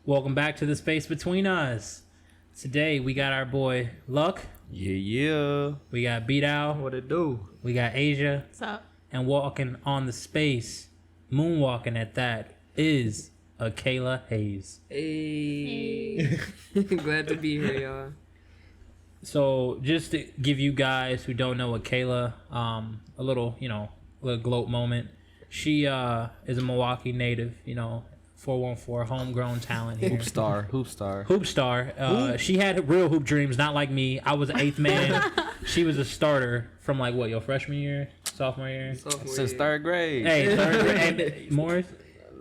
Welcome back to the space between us. Today we got our boy Luck. Yeah. We got Beat Out. What it do? We got Asia. What's up? And walking on the space, moonwalking at that, is a Kaylah Hayes. Hey. Glad to be here, y'all. So just to give you guys who don't know what Kaylah, a little gloat moment. She is a Milwaukee native, 414 homegrown talent here. Hoop star. She had real hoop dreams, not like me. I was an eighth man. She was a starter from your freshman year, sophomore year? Since third grade. Hey, third grade. And Morris?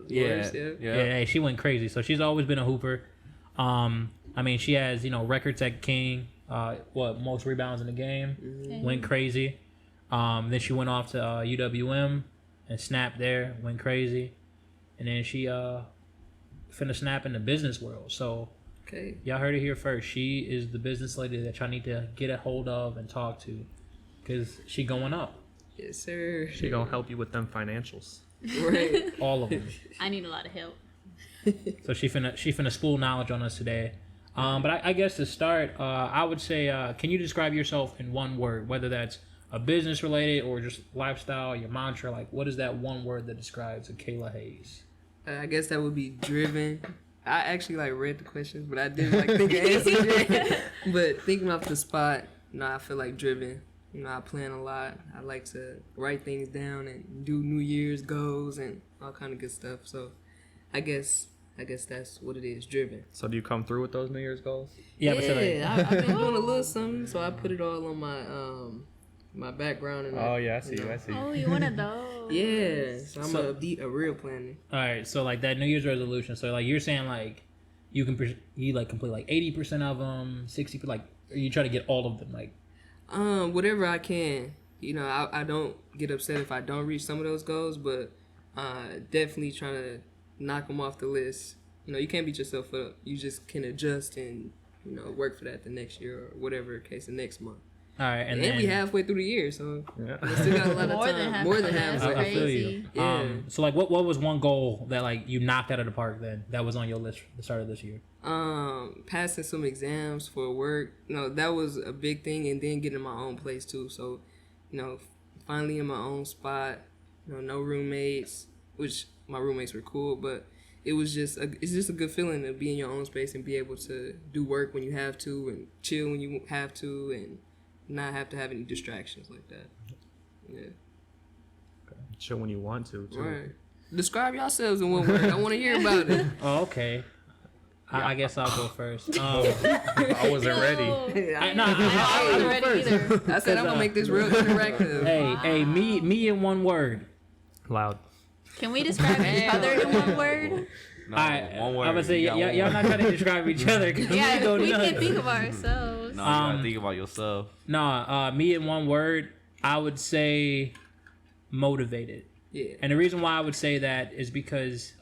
Yeah. Hey, she went crazy. So she's always been a hooper. She has, records at King, most rebounds in the game. Mm-hmm. Went crazy. Then she went off to UW-M and snapped there, went crazy. And then she finna snap in the business world. So Okay. y'all heard it here first. She is the business lady that y'all need to get a hold of and talk to, because she going up. Yes, sir. She gonna help you with them financials. Right. All of them. I need a lot of help. So she finna spool knowledge on us today. But I guess to start, I would say, can you describe yourself in one word, whether that's a business related or just lifestyle, your mantra? Like, what is that one word that describes a Kaylah Hayes? I guess that would be driven. I actually read the questions, but I didn't think of answers yet. But thinking off the spot, I feel like driven. I plan a lot. I like to write things down and do New Year's goals and all kind of good stuff. So I guess that's what it is, driven. So do you come through with those New Year's goals? Yeah, I've been doing a little something, so I put it all on my my background. And Oh yeah, I see. Oh, you one of those? Yeah, so I'm a real planner. All right, so that New Year's resolution. So you're saying you can complete 80% of them, 60%. Or you try to get all of them. Whatever I can. I don't get upset if I don't reach some of those goals, but definitely trying to knock them off the list. You can't beat yourself up. You just can adjust and work for that the next year or whatever case the next month. All right, and then we halfway through the year, so Yeah. we still got a lot of time. More than That's halfway. I feel you. crazy. Yeah. So what was one goal that you knocked out of the park then that was on your list at the start of this year? Passing some exams for work. That was a big thing, and then getting my own place too. So, finally in my own spot. No roommates, which my roommates were cool, but it's just a good feeling to be in your own space and be able to do work when you have to and chill when you have to and not have to have any distractions like that. Yeah. Chill when you want to. Too. Right. Describe yourselves in one word. I want to hear about it. Oh, okay. I guess I'll go first. I wasn't ready. I wasn't ready either. I said I'm gonna make this real interactive. Hey, me in one word. Loud. Can we describe each other in one word? No, All right, one word. I'm gonna say y'all not trying to describe each other. Yeah, we can think of ourselves. No, you gotta think about yourself. No, me in one word, I would say motivated. Yeah. And the reason why I would say that is because,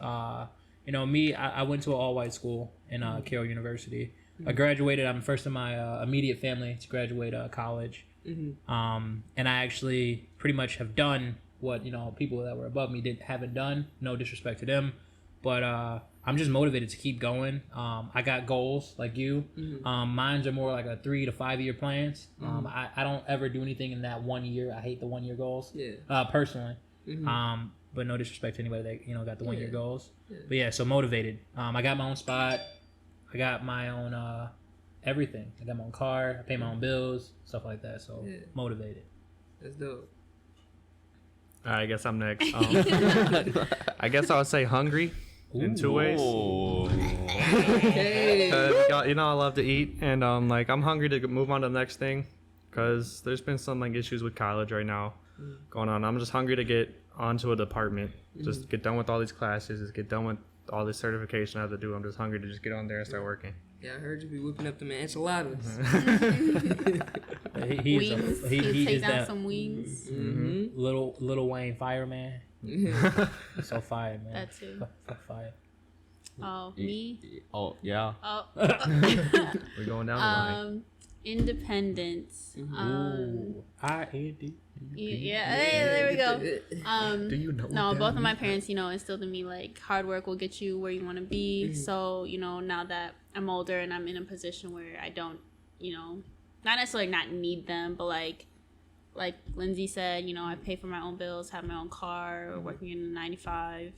me, I went to an all-white school in Carroll University. I graduated. I'm first in my immediate family to graduate college. Mm-hmm. And I actually pretty much have done what, people that were above me haven't done. No disrespect to them. But I'm just motivated to keep going. I got goals like you. Mm-hmm. Mine's are more like a 3 to 5 year plans. I don't ever do anything in that 1 year. I hate the 1 year goals. Yeah. Personally. Mm-hmm. But no disrespect to anybody that got the 1 year goals. Yeah. But yeah, so motivated. I got my own spot. I got my own everything. I got my own car. I pay my own bills, stuff like that. So motivated. That's dope. All right, I guess I'm next. I guess I would say hungry in two ways. Oh. Hey. I love to eat, and I'm hungry to move on to the next thing, because there's been some issues with college right now going on. I'm just hungry to get onto a department, just get done with all these classes, just get done with all this certification I have to do. I'm just hungry to just get on there and start working. Yeah, I heard you be whipping up the enchiladas. He take is down that some wings. Mm-hmm. little Wayne fireman. So fire, man. That too. Fire. Oh, me? Oh, yeah. Oh. We're going down the line. Independence. I-N-D. Yeah, hey, there we go. Do you know? No, what both that of my means? parents, instilled in me like hard work will get you where you want to be. So, now that I'm older and I'm in a position where I don't, not necessarily not need them, but like Lindsay said, I pay for my own bills, have my own car, working in a 9 to 5,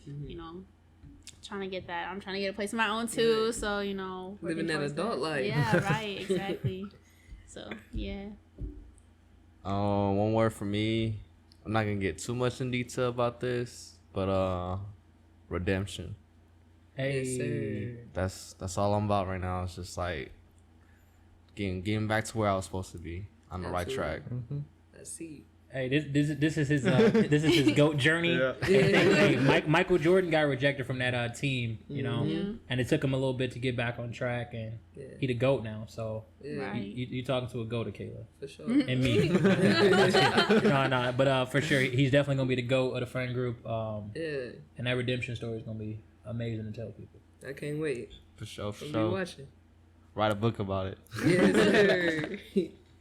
trying to get that. I'm trying to get a place of my own too. So, Living that adult life. Yeah, right, exactly. So, yeah. One word for me. I'm not gonna get too much in detail about this, but redemption. Hey. Yes, sir. That's all I'm about right now. It's just like getting back to where I was supposed to be on the right track. I see. Hey, this is his this is his GOAT journey. Yeah. Hey, Michael Jordan got rejected from that team, Yeah. and it took him a little bit to get back on track, and he the GOAT now. So Yeah, Right. you talking to a GOAT, Kaylah, for sure. and me. no, but for sure he's definitely gonna be the GOAT of the friend group. Yeah, And that redemption story is gonna be amazing to tell people. I can't wait. For sure, for I'll be sure. watching. Write a book about it. Yes, sir.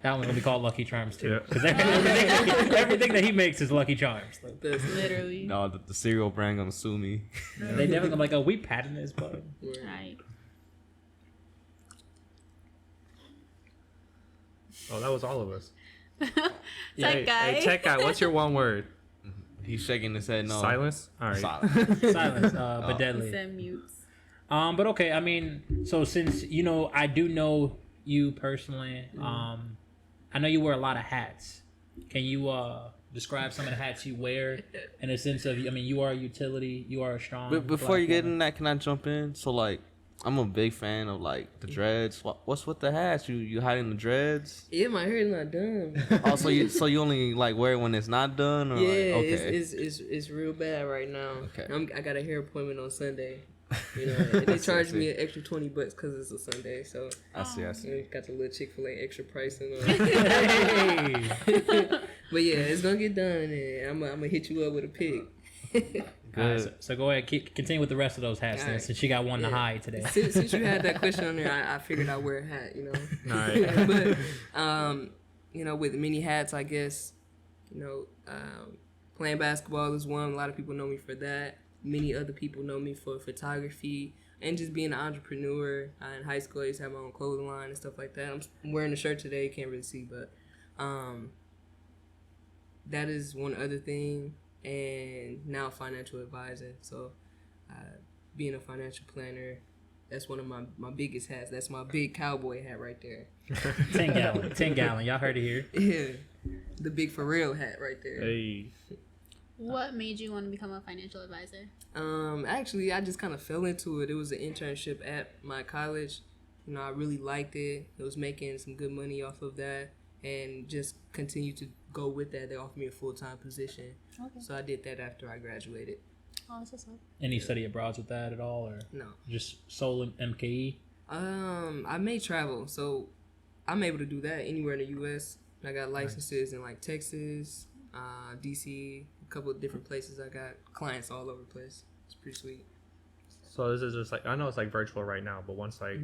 That one's gonna be called Lucky Charms too, Yeah. because everything that he makes is Lucky Charms. Like, That's Literally. No, the cereal brand gonna sue me. they definitely gonna be like, oh, we patented this, but Right. Oh, that was all of us. Tech guy. Hey, tech guy. What's your one word? He's shaking his head no. Silence. All right. Silence. silence, but deadly. Send mutes. But okay, I mean, so since I do know you personally, I know you wear a lot of hats. Can you describe some of the hats you wear in a sense of, I mean, you are a utility, you are a strong. But before black you get woman. in that, can I jump in? So like, I'm a big fan of like the dreads. What's with the hats? You hiding the dreads? Yeah, my hair's not done. Oh, so you only like wear it when it's not done, or Yeah, like, okay. it's real bad right now. Okay. I got a hair appointment on Sunday. And they charged me an extra $20 because it's a Sunday. So I see. got the little Chick-fil-A extra pricing on. Hey. But yeah, it's gonna get done, and I'm gonna hit you up with a pic. All right, so go ahead, continue with the rest of those hats then, All right. since she got one to Yeah. hide today. Since you had that question on there, I figured I'd wear a hat. All right. But with many hats, I guess, playing basketball is one. A lot of people know me for that. Many other people know me for photography and just being an entrepreneur. In high school, I used to have my own clothing line and stuff like that. I'm wearing a shirt today. You can't really see, but that is one other thing. And now financial advisor. So being a financial planner, that's one of my biggest hats. That's my big cowboy hat right there. 10 gallon. Y'all heard it here. Yeah, the big for real hat right there. Hey. What made you want to become a financial advisor? Actually, I just kind of fell into it. It was an internship at my college. I really liked it. It was making some good money off of that, and just continued to go with that. They offered me a full-time position. Okay. So I did that after I graduated. Oh, that's what's up. Any study abroad with that at all, or No. just sole MKE? I may travel, so I'm able to do that anywhere in the U.S. I got licenses in like Texas, DC, a couple of different places. I got clients all over the place. It's pretty sweet. So this is just like, I know it's like virtual right now, but once like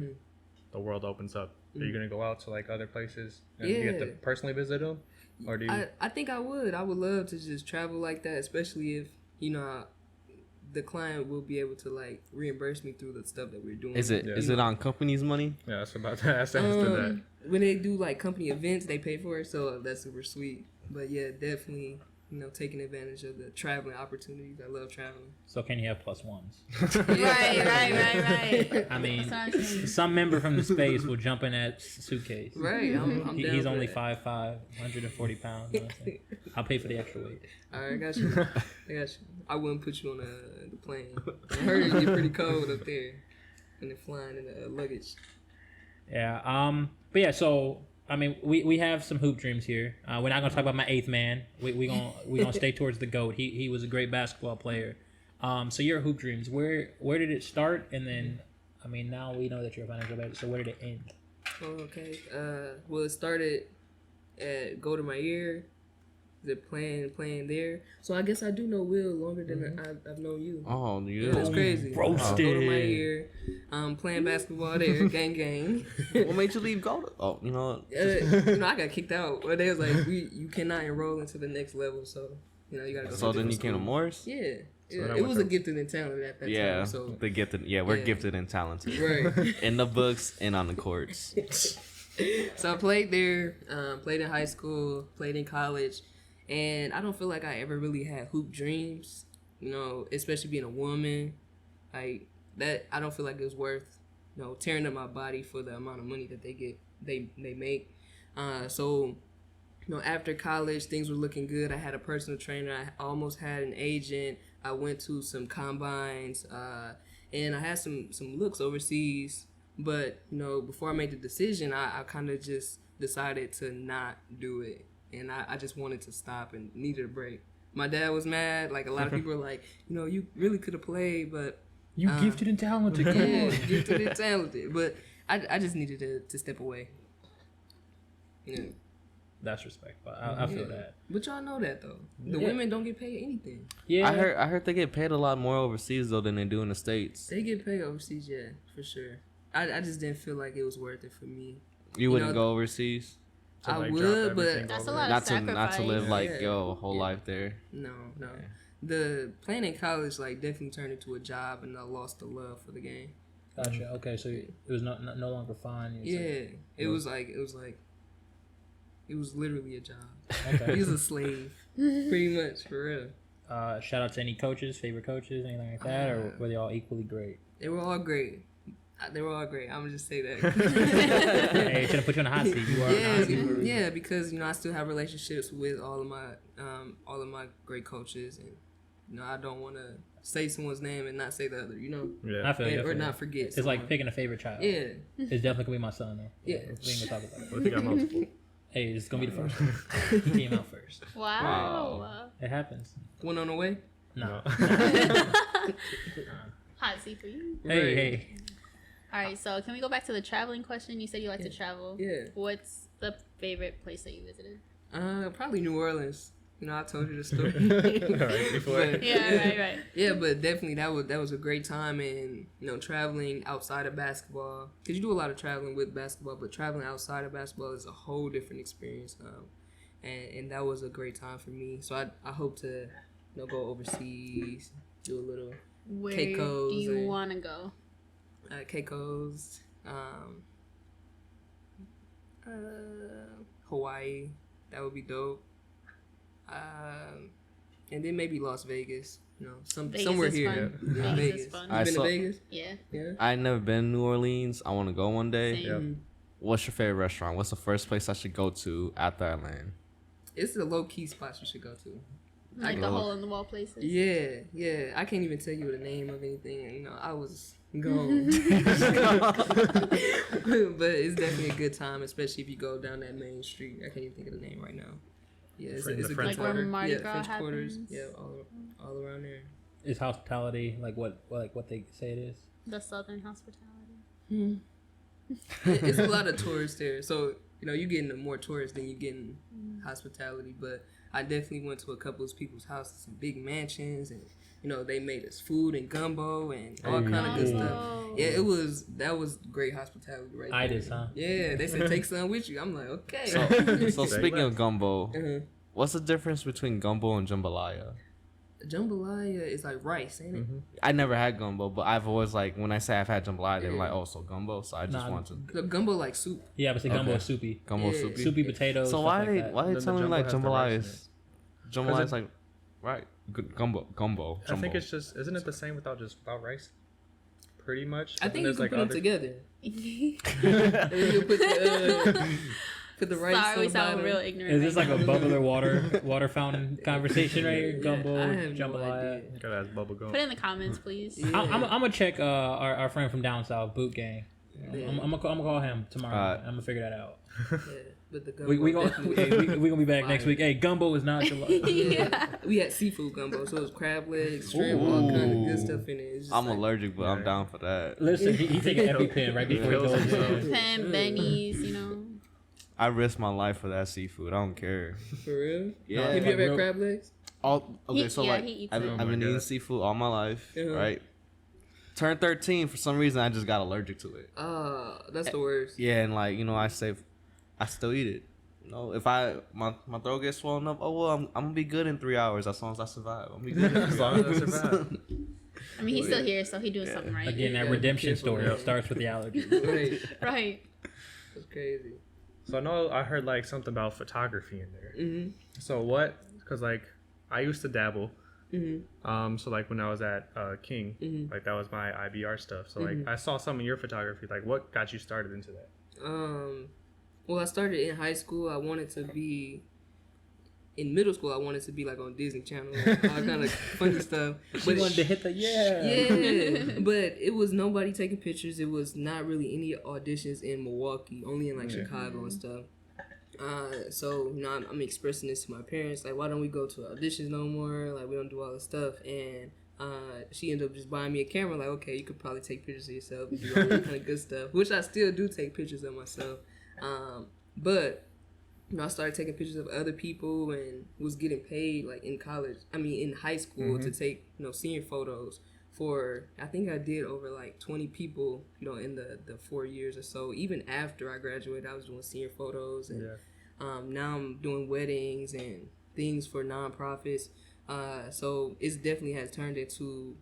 the world opens up, are you gonna go out to like other places and you have to Yeah. personally visit them, or do you? I think I would. I would love to just travel like that, especially if the client will be able to like reimburse me through the stuff that we're doing. Is it on company's money? Yeah, that's about to ask after that. When they do like company events, they pay for it, so that's super sweet. But yeah, definitely, taking advantage of the traveling opportunities. I love traveling. So can you have plus ones? Right. I mean, That's what I'm saying. some member from the space will jump in that suitcase. Right, I'm down He's for only that. 5'5", 140 pounds. Honestly. I'll pay for the extra weight. All right, I got you. I wouldn't put you on the plane. I heard it get pretty cold up there, and then flying in the luggage. Yeah. But yeah. So I mean, we have some hoop dreams here. We're not gonna talk about my eighth man. We gonna stay towards the GOAT. He was a great basketball player. So your hoop dreams. Where did it start? And then, I mean, now we know that you're a financial advisor. So where did it end? Oh, okay. Well, it started at Go to My Ear. playing there. So I guess I do know Will longer than I've known you. Oh, Yeah, yeah. it's crazy. Roasted. Go to my ear, playing basketball there, gang. What made you leave Golden? Oh, you know. I got kicked out. But they was like, you cannot enroll into the next level. So you gotta go. So to then different you came to school. Morris. Yeah. So Yeah, that it went was a from- gifted and talented at that Yeah, time. So the gifted. Yeah, we're Yeah. gifted and talented. right. In the books and on the courts. So I played there, played in high school, played in college, and I don't feel like I ever really had hoop dreams, especially being a woman. Like that, I don't feel like it was worth, tearing up my body for the amount of money that they make. So after college, things were looking good. I had a personal trainer. I almost had an agent. I went to some combines, and I had some looks overseas. But, before I made the decision, I kind of just decided to not do it. And I just wanted to stop and needed a break. My dad was mad. Like, a lot of people were like, you really could have played, but... You gifted and talented. Come Yeah, on. gifted and talented. But I just needed to step away. That's respectful. I feel that. But y'all know that, though. The Yeah. women don't get paid anything. Yeah. I heard they get paid a lot more overseas though than they do in the States. They get paid overseas, yeah, for sure. I just didn't feel like it was worth it for me. You wouldn't know, go overseas? To, I like, would, drop but everything That's over a lot there. of Not to live like Yeah. yo whole life there. No. The playing in college definitely turned into a job, and I lost the love for the game. Gotcha. Okay, so it was no longer fun. It's Yeah, it was literally a job. Okay. He was a slave, pretty much, for real. Shout out to any coaches, favorite coaches, anything like that, or were they all equally great? They were all great. I'm gonna just say that. Hey, should have put you on the hot seat. You are on the hot seat. for a reason. Yeah, because I still have relationships with all of my great coaches, and I don't want to say someone's name and not say the other, Yeah. I feel you, I or feel not you. forget. It's like picking a favorite child. Yeah, It's definitely gonna be my son though. Yeah. We ain't gonna talk about it. What if you got multiple? Hey, it's gonna be the first one. He came out first. Wow. It happens. one on the way. No. Hot seat for you. Hey. All right, so can we go back to the traveling question? You said you like to travel. Yeah. What's the favorite place that you visited? Probably New Orleans. I told you the story. Right before. But- Yeah, right. Yeah, but definitely that was a great time, and traveling outside of basketball, because you do a lot of traveling with basketball, but traveling outside of basketball is a whole different experience. And that was a great time for me. So I hope to go overseas, do a little Where Keiko's do you and- want to go? Keiko's, Hawaii. That would be dope. And then maybe Las Vegas. Vegas Somewhere is here. fun. Yeah, Vegas Vegas. is fun. You I been saw- to Vegas? Yeah. Yeah. I never been to New Orleans. I want to go one day. Same. Yep. What's your favorite restaurant? What's the first place I should go to after I land? It's a low key spot you should go to. Like the hole in the wall places. Yeah. I can't even tell you the name of anything. I was gone. But it's definitely a good time, especially if you go down that main street. I can't even think of the name right now. Yeah, it's The a good French Like where quarter. Mardi Yeah, Gras French quarters. happens. Yeah, all around there. Is hospitality like what they say it is? The Southern hospitality. It's a lot of tourists there, so you're getting more tourists than you're getting hospitality. But I definitely went to a couple of people's houses, some big mansions, and they made us food and gumbo and all kind of good stuff. Oh. Yeah, that was great hospitality right there. Itis, huh? Yeah, they said take some with you. I'm like, okay. So speaking of gumbo, Uh-huh. what's the difference between gumbo and jambalaya? Jambalaya is like rice, ain't it? I never had gumbo, but I've always when I say I've had jambalaya, they're like, oh, so gumbo. So I just Nah. want to The gumbo like soup. Yeah, but say gumbo Okay. is soupy. gumbo Yeah. soupy. Soupy potatoes. So stuff why like they that. why they Then the telling me jumbo like has the jambalaya rice is jambalaya is like right gumbo I think jumbo. it's just, isn't it the same without rice? Pretty much. I But think then you there's, can put them together. Sorry, And then you put the rice on we the sound bottom. real ignorant. Is this right like a now. bubbler water fountain conversation right here? Gumbo, I have no jambalaya. idea. Gotta ask Bubba Gum. Put it in the comments, please. Yeah. I'm gonna check our friend from down south, Boot Gang. Yeah. I'm gonna call him tomorrow. Alright. I'm gonna figure that out. Yeah, but the gumbo We gonna definitely- we gonna be back next Fire. week. Hey, gumbo is not jambalaya. Yeah. We had seafood gumbo, so it was crab legs, shrimp, all kind of good Ooh. stuff in it. It's just I'm like- allergic, but I'm Right. down for that. Listen, he take an EpiPen right before he Kills goes himself. in. Pen, bennies, I I risk my life for that seafood. I don't care. For real? Yeah. Have you ever had Real- crab legs? He eats I've, it. I've been my eating God. seafood all my life, Uh-huh. right? Turned 13, for some reason I just got allergic to it. That's the worst. Yeah, and like, I still eat it. If my throat gets swollen up, oh well, I'm gonna be good in 3 hours as long as I survive. I'm gonna be good in 3 As long as I hours. survive. I mean, he's still here, so he's doing something right. Again, that Yeah, redemption careful, story yeah. starts with the allergy. Right. Right. That's crazy. So I know I heard like something about photography in there. Mm-hmm. So what? Because like I used to dabble. Mm-hmm. So like when I was at King, Mhm. like that was my IBR stuff. So like I saw some of your photography. Like what got you started into that? Well, I started in high school. I wanted to be in middle school. I wanted to be like on Disney Channel, like, all kind of funny stuff. She wanted to hit the Yeah, but it was nobody taking pictures. It was not really any auditions in Milwaukee, only in like Chicago and stuff. So I'm expressing this to my parents, like, why don't we go to auditions no more? Like, we don't do all this stuff. And she ended up just buying me a camera. Like, okay, you could probably take pictures of yourself and do all that kind of good stuff, which I still do take pictures of myself. But I started taking pictures of other people and was getting paid like in high school to take senior photos for, I think I did over like 20 people in the 4 years or so. Even after I graduated, I was doing senior photos, and now I'm doing weddings and things for nonprofits. So it definitely has turned into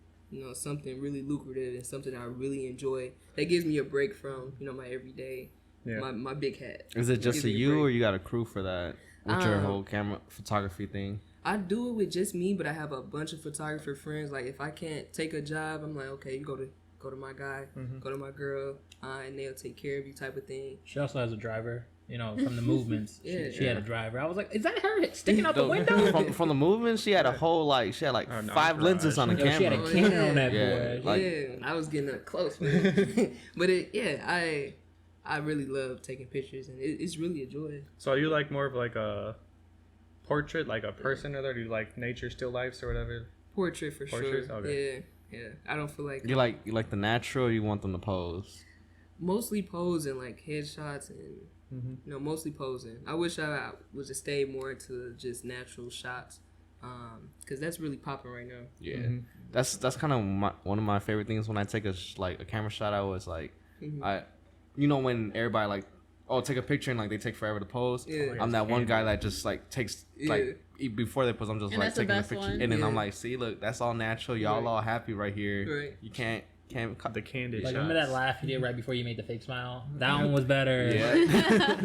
something really lucrative and something I really enjoy. That gives me a break from my everyday. Yeah. My big hat. Is it just Gives a me a you, break. or you got a crew for that with your whole camera photography thing? I do it with just me, but I have a bunch of photographer friends. Like, if I can't take a job, I'm like, okay, you go to my guy, go to my girl, and they'll take care of you, type of thing. She also has a driver, from the movements. Yeah. She had a driver. I was like, is that her sticking out the window? From the movement, she had a whole no, 5 lenses on the Yo, she had camera. a Canon on that Yeah, boy. like- Yeah, I was getting up close, man. But I really love taking pictures, and it's really a joy. So are you like more of like a portrait, like a person, or do you like nature, still lifes, or whatever? Portrait for Portraits? sure. Okay. Yeah. I don't feel like You like the natural, or you want them to pose? mostly posing, like headshots, and mostly posing. I wish I would just stay more into just natural shots, because that's really popping right now. Yeah, that's kind of one of my favorite things when I take a camera shot. I was like, when everybody like, oh, take a picture and like they take forever to pose. Yeah. I'm that one guy that just like takes before they pose. I'm just And like that's the taking a best picture, one. and then I'm Yeah. like, see, look, that's all natural. Y'all all happy right here. Right. You can't. The candid Like, shots. remember that laugh you did right before you made the fake smile? That one was better. Yeah.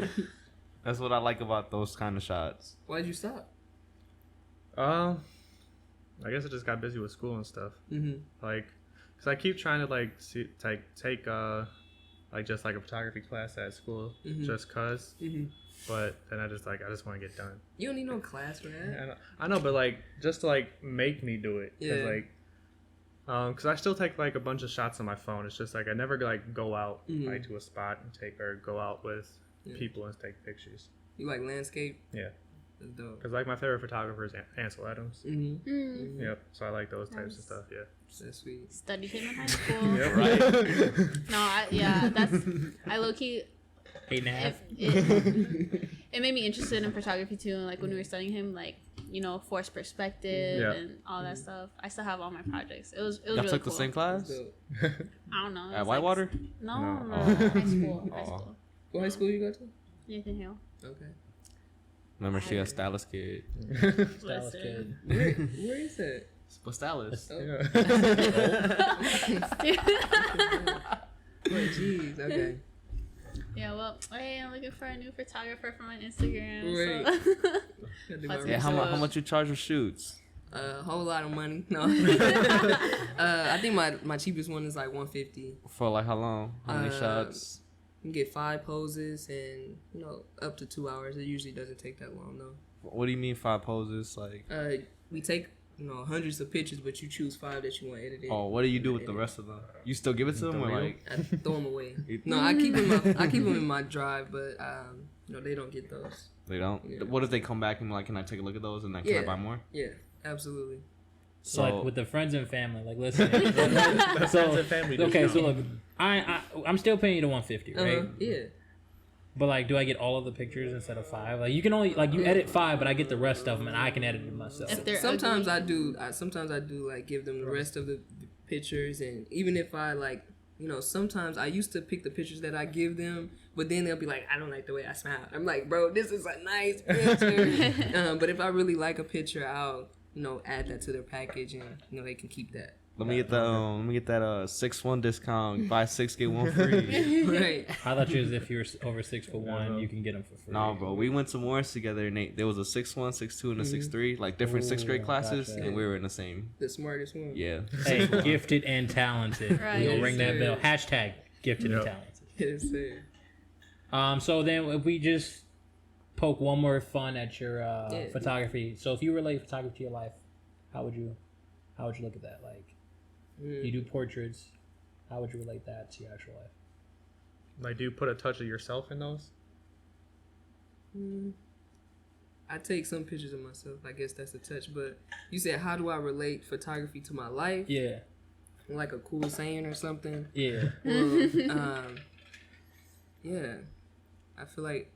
That's what I like about those kind of shots. Why'd you stop? I guess I just got busy with school and stuff. Like, cause I keep trying to like take like just like a photography class at school, just cause. But then I just want to get done. You don't need no class for that. I know, but like just to like make me do it. Yeah. Cause I still take like a bunch of shots on my phone. It's just like I never like go out like to a spot and go out with people and take pictures. You like landscape? Yeah. That's dope. Cause like my favorite photographer is Ansel Adams. Yep. So I like those types of stuff. Yeah. That's sweet. Studied him in high school. Yep. Right. No, I low key. 8.5. It made me interested in photography too, and like when we were studying him, like forced perspective Yeah. and all that stuff. I still have all my projects. It was Y'all really took cool. the same That's class dope. I don't know. It at was Whitewater. No, No. high school. High Oh. school. What high school you go to? Nathan Hill. Okay. Remember, she a stylist kid. Stylist Listen. kid. Where is that? But stylist. Oh, Yeah. jeez. Okay. Yeah, well, hey, I'm looking for a new photographer for my Instagram. Right. So. Gotta do my What's Yeah, how research. much you charge for shoots? A whole lot of money. No. I think my cheapest one is like $150. For like how long? How many shots? You can get 5 poses and up to 2 hours. It usually doesn't take that long though. What do you mean 5 poses? Like, We take hundreds of pictures, but you choose 5 that you want edited. oh, what do you do with the rest of them? You still give it to them, or like? I throw them away. No, I keep them in my drive, but they don't get those. They don't. Yeah. What if they come back and like, can I take a look at those and then can I Yeah. buy more? Yeah, absolutely. So like with the friends and family, like listen. Friends and family okay, so discount. look, I'm still paying you the 150, right? Yeah. But like, do I get all of the pictures instead of 5? Like, you can only like you edit 5, but I get the rest of them, and I can edit it myself. If they're Sometimes ugly. sometimes I do like give them the rest of the pictures, and even if I like, sometimes I used to pick the pictures that I give them, but then they'll be like, I don't like the way I smile. I'm like, bro, this is a nice picture. But if I really like a picture, I'll add that to their package, and they can keep that. Let me get that 6-1 discount. Buy 6 get 1 free. Right. I thought you was if you're over 6'1", you can get them for free. No, bro. We went to Morris together, and there was a 6'1", 6'2", and a 6'3", like different sixth grade classes, gotcha. and we were in the same. The smartest one. Yeah. Hey, gifted and talented. Right. We'll ring that Yes, bell. Hashtag gifted and talented. Yes, sir. So then if we just poke one more fun at your photography. So if you relate photography to your life, how would you look at that? Like, you do portraits. How would you relate that to your actual life? Like, do you put a touch of yourself in those? I take some pictures of myself. I guess that's a touch. But you said, how do I relate photography to my life? Yeah. Like a cool saying or something? Yeah. Well, yeah. I feel like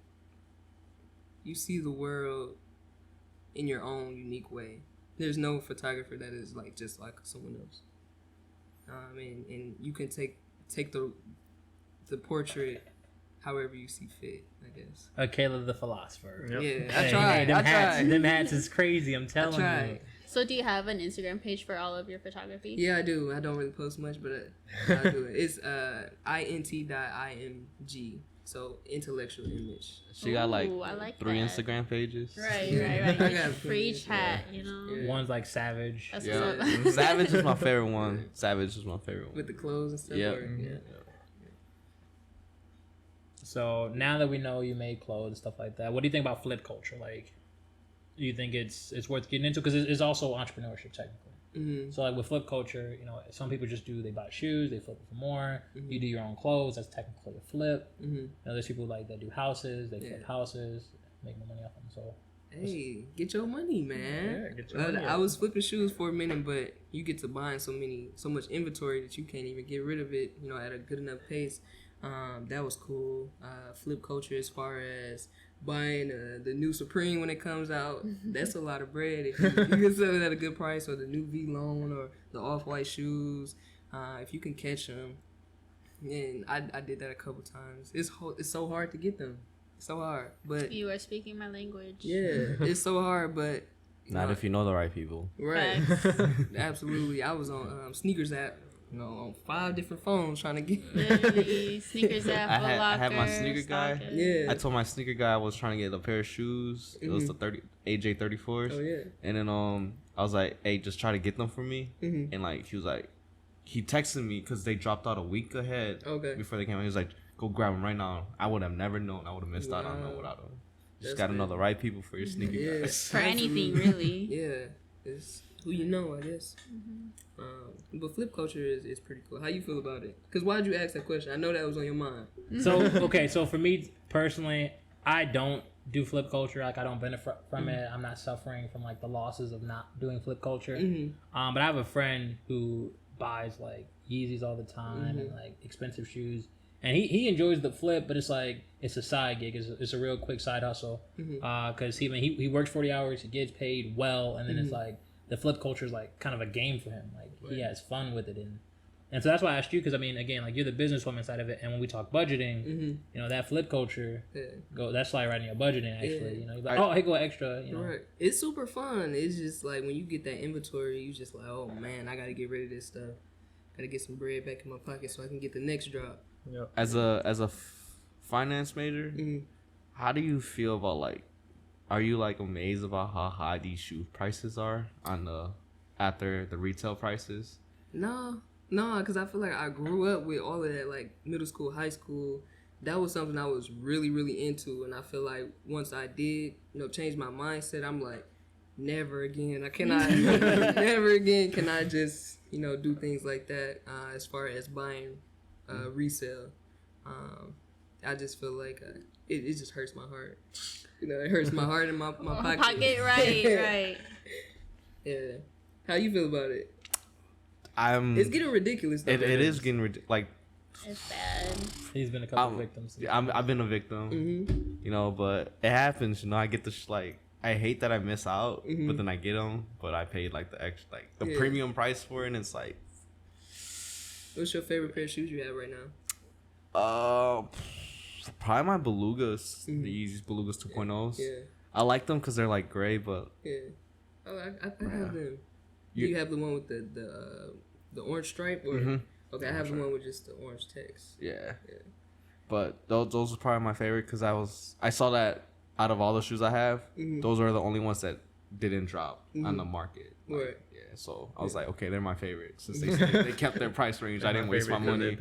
you see the world in your own unique way. There's no photographer that is like just like someone else. And you can take the portrait however you see fit, I guess. Kaylah the philosopher. Yep. Yeah, I Hey, tried. them I hats, tried. them hats is crazy. I'm telling you. tried. So do you have an Instagram page for all of your photography? Yeah, I do. I don't really post much, but I do it. It's int.img. So intellectual image. She got like Ooh, I like 3 that. Instagram pages. Right. I got For each hat, Yeah. One's like Savage. That's Yeah. what's up. Savage is my favorite one. Savage is my favorite one. With the clothes and stuff. Yep. or- yeah. So now that we know you made clothes and stuff like that, what do you think about flip culture? Like, do you think it's worth getting into? Because it's also entrepreneurship technically. Mm-hmm. So like with flip culture, some people just they buy shoes, they flip it for more. You do your own clothes, that's technically a flip. Mm-hmm. There's people like that do houses, they flip Yeah. houses, make more money off them. So Hey, get your money, man. Yeah, get your money I up. was flipping shoes for a minute, but you get to buying so much inventory that you can't even get rid of it, at a good enough pace. That was cool. Flip culture as far as buying the new Supreme when it comes out, that's a lot of bread. If you can sell it at a good price, or the new V-Lone or the Off-White shoes, if you can catch them. And I did that a couple times. It's so hard to get them. It's so hard, but You are speaking my language. yeah, it's so hard, but Not if you know the right people. right. Facts. Absolutely. I was on Sneakers app, on 5 different phones trying to get. Literally, sneakers app, I had my Foot Locker, sneaker guy. Stalker. Yeah. I told my sneaker guy I was trying to get a pair of shoes. It was the AJ34s. Oh yeah. And then I was like, hey, just try to get them for me. Mhm. And like he was like, he texted me because they dropped out a week ahead. Okay. Before they came out, he was like, go grab them right now. I would have never known. I would have missed out on them without them. Just That's gotta know good. the right people for your sneaker Yeah. guys. For anything, Absolutely. really. Yeah, it's who you know, I guess. But flip culture is pretty cool. How you feel about it? Because why'd you ask that question? I know that was on your mind. So okay, so for me personally, I don't do flip culture. Like I don't benefit from it. I'm not suffering from like the losses of not doing flip culture. But I have a friend who buys like Yeezys all the time and like expensive shoes, and he enjoys the flip, but it's like it's a side gig. It's a real quick side hustle. Because he works 40 hours, he gets paid well, and then it's like the flip culture is like kind of a game for him. Like he has fun with it, and so that's why I asked you, because I mean, again, like you're the businesswoman side of it, and when we talk budgeting, that flip culture, that's like right in your budgeting actually. Yeah. You're like, oh, hey, go extra. Right. It's super fun. It's just like when you get that inventory, you just like, oh man, I gotta get rid of this stuff. Gotta get some bread back in my pocket so I can get the next drop. Yep. As a finance major, how do you feel about like? Are you like amazed about how high these shoe prices are after the retail prices? No, because I feel like I grew up with all of that, like middle school, high school. That was something I was really, really into, and I feel like once I did, change my mindset, I'm like, never again. I cannot, never again can I just, do things like that. As far as buying resale, I just feel like it just hurts my heart. It hurts my heart and my pocket. Right. Yeah. How you feel about it? It's It's getting ridiculous. Though, It is getting like It's bad. He's been a couple victims. Yeah, I've been a victim, you know, but it happens. You know, I get the like. I hate that I miss out, but then I get them. But I paid like the extra, like the premium price for it, and it's like. What's your favorite pair of shoes you have right now? Probably my Belugas, the Yeezys Belugas 2.0s. Yeah. I like them because they're like gray, but Yeah. Oh, I have them. You have the one with the orange stripe, or okay, I have the one with just the orange text. yeah. But those are probably my favorite because I saw that out of all the shoes I have, those are the only ones that didn't drop on the market. Like, Right. Yeah. So I was like, okay, they're my favorite since they kept their price range. I didn't waste my money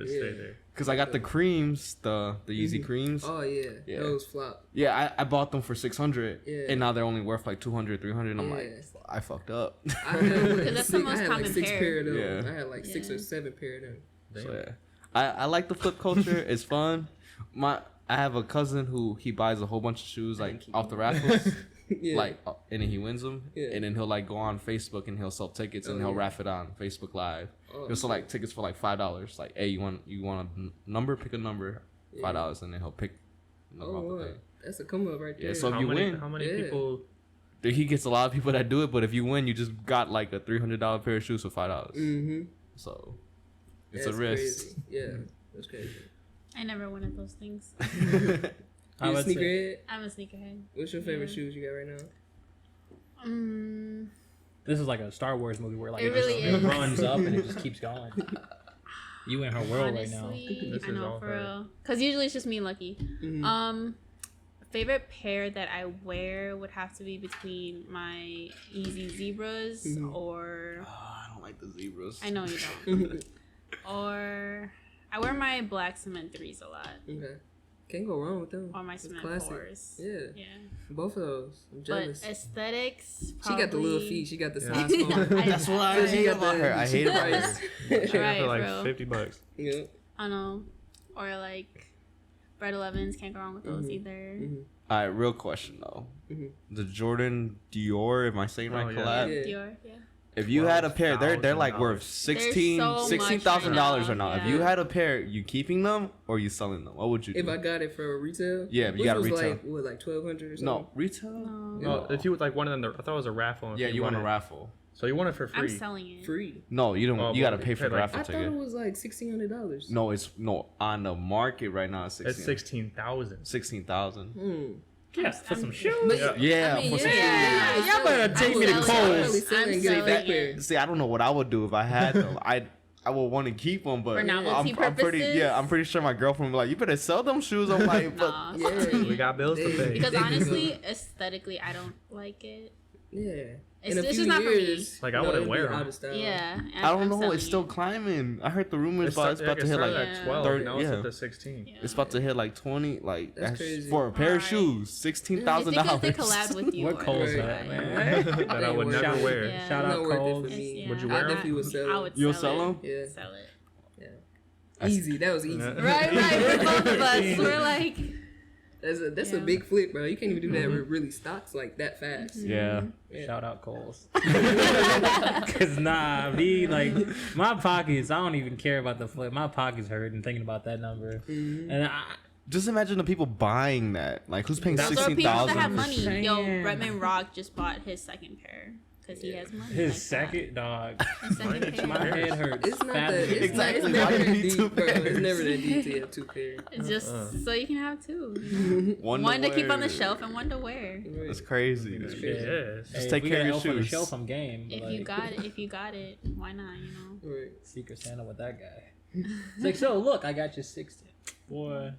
because I got the creams, the Yeezy creams. Oh yeah, those flop. Yeah, I bought them for $600, Yeah. and now they're only worth like $200, $300. And I'm like, I fucked up. I had that's the most I had common like 6 pair. pair of them. Yeah. I had like 6 or 7 pair of them. So yeah, I like the flip culture. It's fun. I have a cousin who he buys a whole bunch of shoes like off the raffles, like, and then he wins them, and then he'll like go on Facebook and he'll sell tickets and he'll raff it on Facebook Live. He'll sell like tickets for like $5. Like, hey, you want a number? Pick a number, $5, and then he'll pick. That's a come up right there. Yeah, so if you win, how many people? he gets a lot of people that do it. But if you win, you just got like a $300 pair of shoes for $5. So it's a risk. Crazy. Yeah, that's crazy. I never wanted those things. You I a would say- sneakerhead? I'm a sneakerhead. What's your favorite shoes you got right now? This is like a Star Wars movie where like It really it is. runs up and it just keeps going. You in her world right now. Honestly, This I is know all for her. real. Because usually it's just me and Lucky. Favorite pair that I wear would have to be between my Easy Zebras or I don't like the zebras. I know you don't. Or I wear my black cement 3s a lot. Okay. Can't go wrong with them. Or my It's cement classic. 4s. Yeah. Yeah. Both of those. I'm But jealous. aesthetics, She got the little probably- feet. She got the size phone. That's what I She hate got about the her. I hate cheap about her. price. She got Right, for like bro. $50. Yeah. I know. Or like Bread 11s, can't go wrong with those either. All right, real question though. The Jordan Dior, am I saying right? yeah. Collab. Yeah. Dior, yeah. If you had a pair, they're like worth $12,000. $16,000 right now. Yeah. If you had a pair, you keeping them or you selling them? What would you do? If I got it for retail, Yeah, you which got it was retail. like what, like 1,200 or something. No, retail? No, if you would like one of them, I thought it was a raffle. If Yeah, you want a won it. raffle. So you want it for I'm free. selling it. Free. No, you don't. Oh, you got to well, pay for the like- raffle I thought ticket. it was like $1,600. No, it's on the market right now. It's It's 16,000. 16,000. Yeah, for some shoes. Yeah, I mean, for some yeah. shoes. Y'all better take me to I'm Kohl's. really selling I'm get a selling back it. pair. See, I don't know what I would do if I had them. I would want to keep them, but For novelty I'm pretty purposes? I'm pretty sure my girlfriend would be like, you better sell them shoes. I'm like, but Nah, Yeah. We got bills to pay. because They can honestly, go. aesthetically, I don't like it. Yeah. It's- In a it's few just not for me. years, Like, I you know, wouldn't it'll wear be 'em. out of style. Yeah. I don't I'm know. selling It's still it. climbing. I heard the rumors, but it's about to hit like at 12. 30, Now it's yeah. up to 16. Yeah. it's about to hit like 20. Like That's that's crazy. for a pair of Alright. shoes, It's $16,000. because they collab with you. What or Kohl's Right. at, man? That I would Ain't never worth it. wear. Yeah. Shout Not out worth it Kohl's. for me. Yeah, Would you I wear 'em? definitely would sell I it. would You'll sell sell it. 'em? Yeah. Sell it. Easy. That was easy. Yeah. Right, for both of us. We're like, That's a Yeah. big flip, bro. You can't even do that with really stocks like that fast. Yeah. Shout out Kohl's. Cause like my pockets, I don't even care about the flip. My pockets hurt and thinking about that number. And Just imagine the people buying that. Like, who's paying those are people that have 16,000? money. Yo, Damn. Redmond Rock just bought his second pair because he has money. his like second dog. that. His second pair. My head hurts. It's not Fat that. It's, Exactly. not, Why it's do never you that need two deep, bro. It's pairs? never that deep to have 2 pairs. It's just so you can have two. One to keep on the shelf and one to wear. That's crazy. That's Yeah. crazy. Just Hey, take we care of got your elf on the shoes. shelf, I'm game. But If you got it, why not? You know. Right. Secret Santa with that guy. It's like, so look, I got you 16. Boy.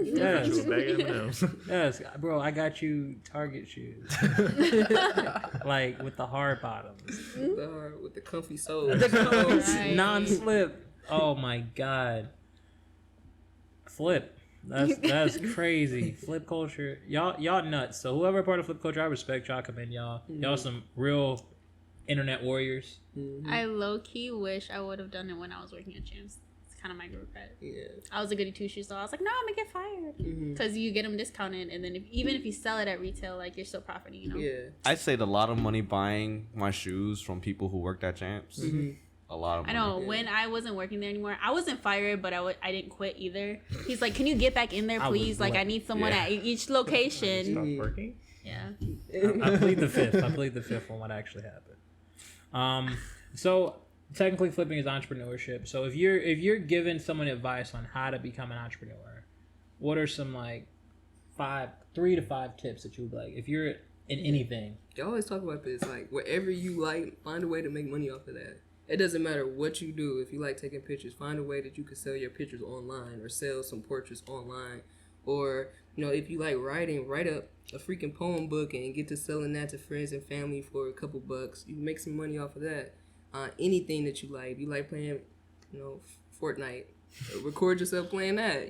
Yes. You a bag of M&Ms. Yes, bro, I got you Target shoes. Like with the hard bottoms. With the comfy soles. Right. Non-slip. Oh my god. Flip. That's crazy. Flip culture. Y'all nuts. So whoever part of flip culture, I respect y'all. Commend y'all. Y'all some real internet warriors. I low key wish I would have done it when I was working at Champs. It's kind of my regret. Yeah. I was a goody two shoes, so I was like, no, I'm gonna get fired because you get them discounted, and then even if you sell it at retail, like you're still profiting, you know. Yeah. I saved a lot of money buying my shoes from people who worked at Champs. a lot of I money. know when I wasn't working there anymore, I wasn't fired, but I didn't quit either. He's like, "Can you get back in there, I was please? Like, I late. need someone Yeah. at each location." Stop working. Yeah. I plead the fifth. I plead the fifth on what actually happened. So technically, flipping is entrepreneurship. So if you're giving someone advice on how to become an entrepreneur, what are some like 3 to 5 tips that you would be like if you're in anything? They always talk about this, like whatever you like, find a way to make money off of that. It doesn't matter what you do. If you like taking pictures, find a way that you can sell your pictures online or sell some portraits online. Or, if you like writing, write up a freaking poem book and get to selling that to friends and family for a couple bucks. You can make some money off of that. Anything that you like. If you like playing, Fortnite, record yourself playing that,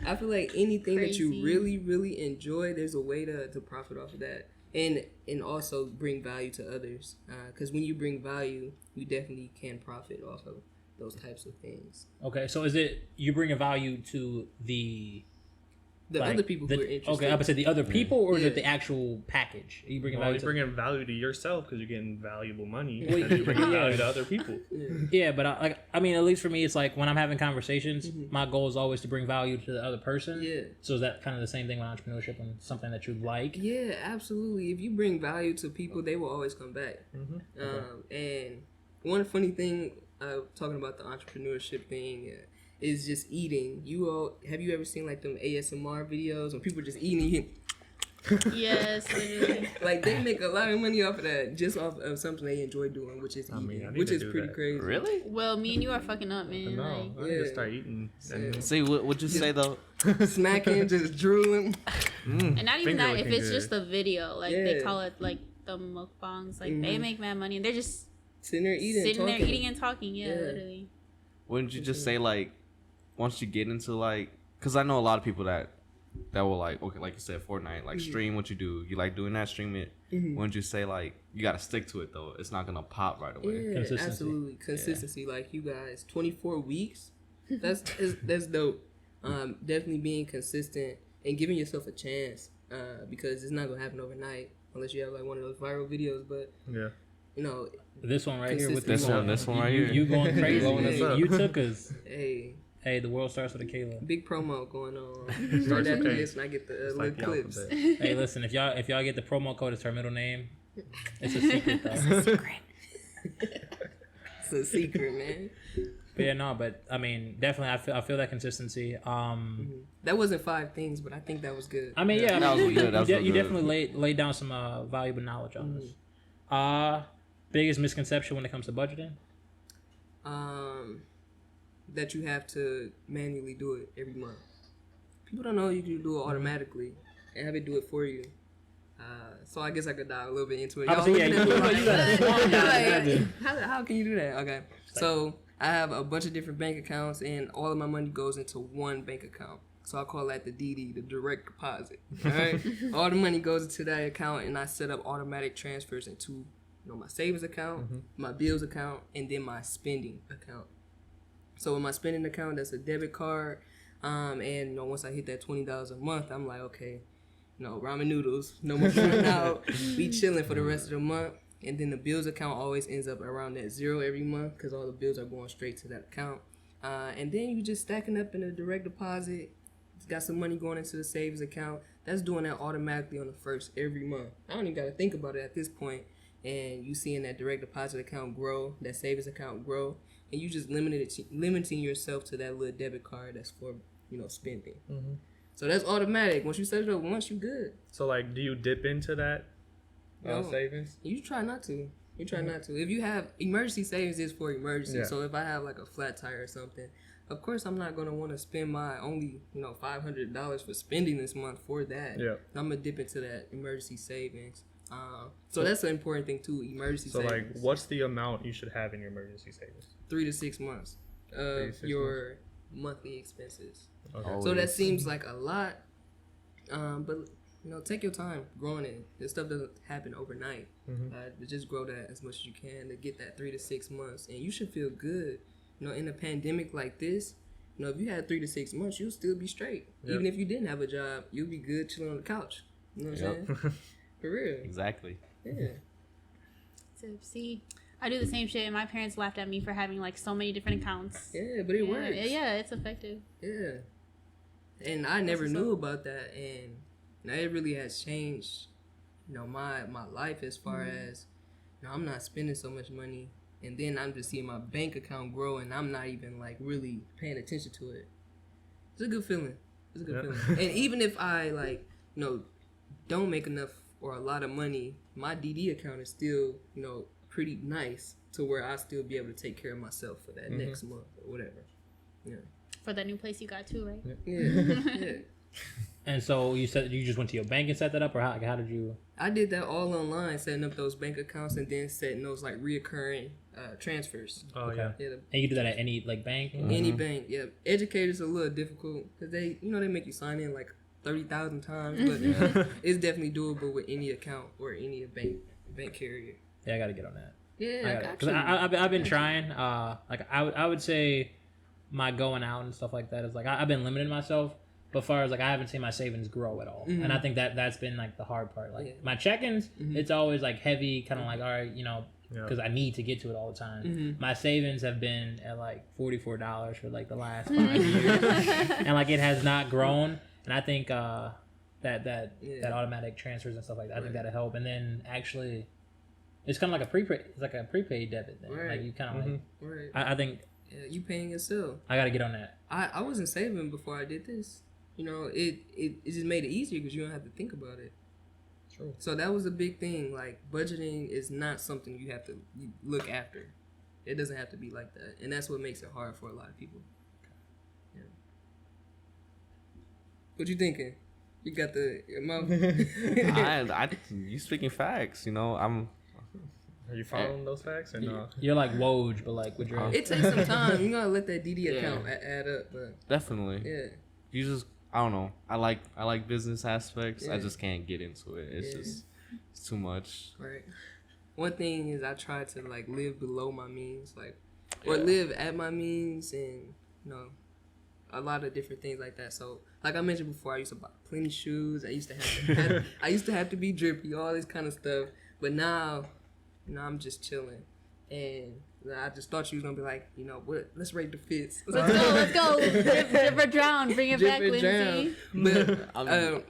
I feel like anything that you Crazy. really, really enjoy, there's a way to profit off of that. And also bring value to others. Because when you bring value, you definitely can profit off of those types of things. Okay, so is it you bring a value to the Other people who are interested. Okay, I would say the other people, or is it Yeah. the actual package? Are you bringing Well, value you're bringing value to yourself because you're getting valuable money. Well, And you're bringing yeah. value to other people. Yeah, but I mean, at least for me, it's like when I'm having conversations, my goal is always to bring value to the other person. Yeah. So is that kind of the same thing with entrepreneurship and something that you like? Yeah, absolutely. If you bring value to people, they will always come back. And one funny thing, talking about the entrepreneurship thing, is just eating. Have you ever seen like them ASMR videos when people just eating? Yes, literally. Like they make a lot of money off of that, just off of something they enjoy doing, which is eating, I need which to is do pretty that. crazy. Really? Well, me and you are fucking up, man. No, Like, I need to Yeah. start eating. And See, would you say though? Smacking, just drooling. and not even finger that. If looking it's good. just the video, like they Yeah. call it like the mukbangs. Like they make mad money, and they're just Sitting there eating, sitting there talking. eating and talking. Yeah, Yeah. literally. Wouldn't you just say like, once you get into like, because I know a lot of people that will like, okay, like you said, Fortnite, like stream what you do. You like doing that, stream it. Wouldn't you say like, you got to stick to it though? It's not gonna pop right away. Yeah, Consistency. absolutely. Consistency. Like you guys, 24 weeks. That's dope. Definitely being consistent and giving yourself a chance. Because it's not gonna happen overnight unless you have like one of those viral videos. But yeah. This one right here with the This one right here. You going crazy? Blowing us up. You took us. hey, The world starts with a Kaylah. big promo going on. Starts Right with after K. this, and I get the It's little like the clips. alphabet. Hey, listen, if y'all get the promo code, it's her middle name. It's a secret though. It's a secret, man. But yeah, no, but I mean, definitely, I feel that consistency. That wasn't 5 things, but I think that was good. I mean, yeah, That was good, that was you good. definitely laid down some valuable knowledge on this. Biggest misconception when it comes to budgeting? That you have to manually do it every month. People don't know you can do it automatically and have it do it for you. So I guess I could dive a little bit into it. Obviously, yeah, looking at me you gotta slow down. how can you do that? Okay, so I have a bunch of different bank accounts, and all of my money goes into one bank account. So I call that the DD, the direct deposit. All right, all the money goes into that account, and I set up automatic transfers into my savings account, my bills account, and then my spending account. So with my spending account, that's a debit card, and once I hit that $20 a month, I'm like, okay, ramen noodles, no more going out, we chilling for the rest of the month. And then the bills account always ends up around that 0 every month because all the bills are going straight to that account. And then you just stacking up in a direct deposit. It's got some money going into the savings account. That's doing that automatically on the first every month. I don't even got to think about it at this point. And you seeing that direct deposit account grow, that savings account grow, and you just limiting yourself to that little debit card that's for spending. So that's automatic. Once you set it up once, you good. So like, do you dip into that No. savings? You try not to. If you have emergency savings, is for emergency. Yeah. So if I have like a flat tire or something, of course I'm not gonna want to spend my only $500 for spending this month for that. Yeah. I'm gonna dip into that emergency savings. So that's an important thing too. Emergency So like, savings. what's the amount you should have in your emergency savings? 3 to 6 months of 3 to 6 your monthly expenses. Okay. So that seems like a lot, but take your time growing it. This stuff doesn't happen overnight. But just grow that as much as you can to get that 3 to 6 months, and you should feel good. In a pandemic like this, if you had 3 to 6 months, you'll still be straight. Yep. Even if you didn't have a job, you'll be good chilling on the couch. You know what I'm saying? For real. Exactly. Yeah. Tipsy. I do the same shit, and my parents laughed at me for having like so many different accounts. Yeah, but it works. Yeah, it's effective. Yeah. And I never knew about that, and you know, it really has changed, you know, my life as far as, you know, I'm not spending so much money, and then I'm just seeing my bank account grow, and I'm not even like really paying attention to it. It's a good feeling. It's a good feeling. And even if I like, you know, don't make enough or a lot of money, my DD account is still, you know, pretty nice to where I still be able to take care of myself for that next month or whatever. Yeah. For that new place you got too, right? Yeah. And so you said you just went to your bank and set that up, or how did you? I did that all online, setting up those bank accounts and then setting those like reoccurring transfers. Oh, Okay. yeah. Yeah, And you do that at any like bank? any bank. Yeah, educators are a little difficult because they, you know, they make you sign in like 30,000 times, but it's definitely doable with any account or any bank carrier. Yeah, I got to get on that. Yeah, Because I've been trying. Like I would say, my going out and stuff like that is like I've been limiting myself. But far as like I haven't seen my savings grow at all, and I think that's been like the hard part. Like my check-ins, it's always like heavy, kind of like, all right, you know, because I need to get to it all the time. My savings have been at like $44 for like the last 5 years, and like it has not grown. And I think that automatic transfers and stuff like that, I think that'll help. And then actually, it's kind of like a prepaid debit thing. Like you kind of like, I think you paying yourself. I got to get on that. I wasn't saving before I did this. You know, it just made it easier because you don't have to think about it. True. So that was a big thing. Like, budgeting is not something you have to look after. It doesn't have to be like that. And that's what makes it hard for a lot of people. Yeah. What you thinking? You got your mouth. You speaking facts, you know, Are you following those facts or no? You're like Woj, but like with your. It takes some time. You gotta let that DD account add up. But definitely. yeah. You just, I don't know. I like business aspects. I just can't get into it. It's just it's too much. Right. One thing is I try to like live below my means, like, or live at my means, and you know, a lot of different things like that. So, like I mentioned before, I used to buy plenty shoes. I used to have to be drippy, all this kind of stuff. But now, you know, I'm just chilling, and I just thought you was gonna be like, you know, what? Let's rate the fits. Let's go. Drip or drown. Bring it back, Lindsay. But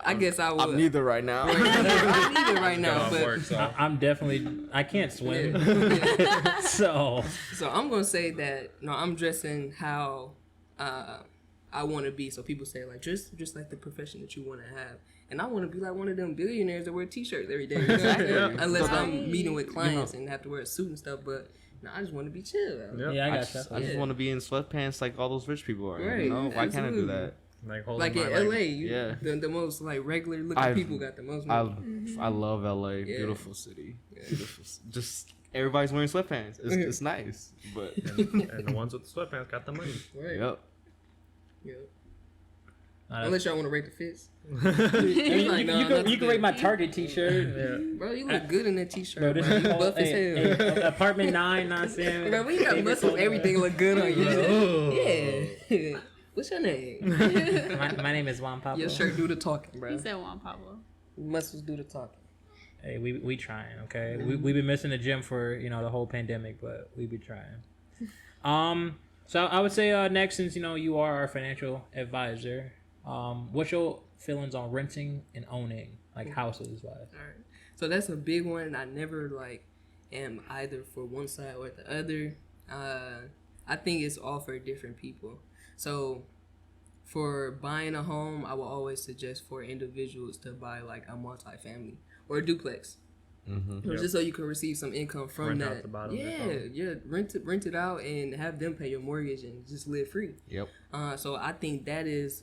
I guess I will. I'm neither right now. I'm neither right now, but I'm definitely. I can't swim, yeah. so I'm gonna say that I'm dressing how I want to be. So people say like just like the profession that you want to have, and I want to be like one of them billionaires that wear t-shirts every day. You know? Unless I'm meeting with clients and have to wear a suit and stuff, but. No, I just want to be chill. Yep. yeah, I got you. I just want to be in sweatpants like all those rich people are. Right, You know? Why can't I do absolutely. that? Like in LA, Yeah. the most like regular looking people got the most money. I love LA. Beautiful city. Beautiful. Just everybody's wearing sweatpants. It's nice. But and the ones with the sweatpants got the money. Right. yep. Unless y'all want to rate the fits. You can rate my Target T-shirt. Bro, you look good in that t-shirt. Bro, Bro, this is you buff as hell. apartment 9. Not saying. Bro, we got muscles. Everything look good on you. Yeah. What's your name? My name is Juan Pablo. Your shirt do the talking, He bro. said Juan Pablo. Muscles do the talking. Hey, we trying, okay? We've been missing the gym for the whole pandemic, but we be trying. So I would say next, since you are our financial advisor, what's your feelings on renting and owning, like houses wise? All right. So that's a big one. I never am either for one side or the other. I think it's all for different people. So for buying a home, I will always suggest for individuals to buy like a multifamily or a duplex. Mm-hmm. Just so you can receive some income from Rent that. out the bottom of your phone. Rent it out and have them pay your mortgage and just live free. Yep. So I think that is,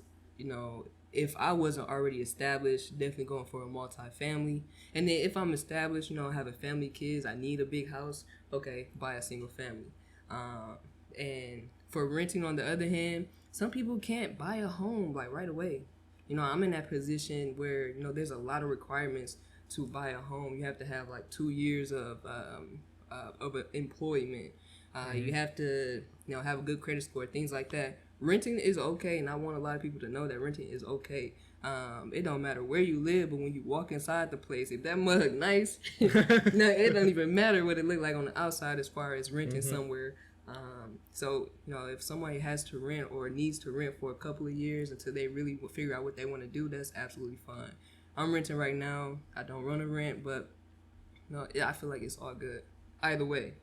if I wasn't already established, definitely going for a multifamily. And then if I'm established, have a family, kids, I need a big house, okay, buy a single family. And for renting, on the other hand, some people can't buy a home like right away. I'm in that position where, there's a lot of requirements to buy a home. You have to have like 2 years of employment. You have to, have a good credit score, things like that. Renting is okay, and I want a lot of people to know that renting is okay. It don't matter where you live, but when you walk inside the place, if that mug nice, no, it don't even matter what it look like on the outside as far as renting somewhere. So, you know, if somebody has to rent or needs to rent for a couple of years until they really will figure out what they want to do, that's absolutely fine. I'm renting right now. I don't run a rent, but no, yeah, I feel like it's all good. Either way.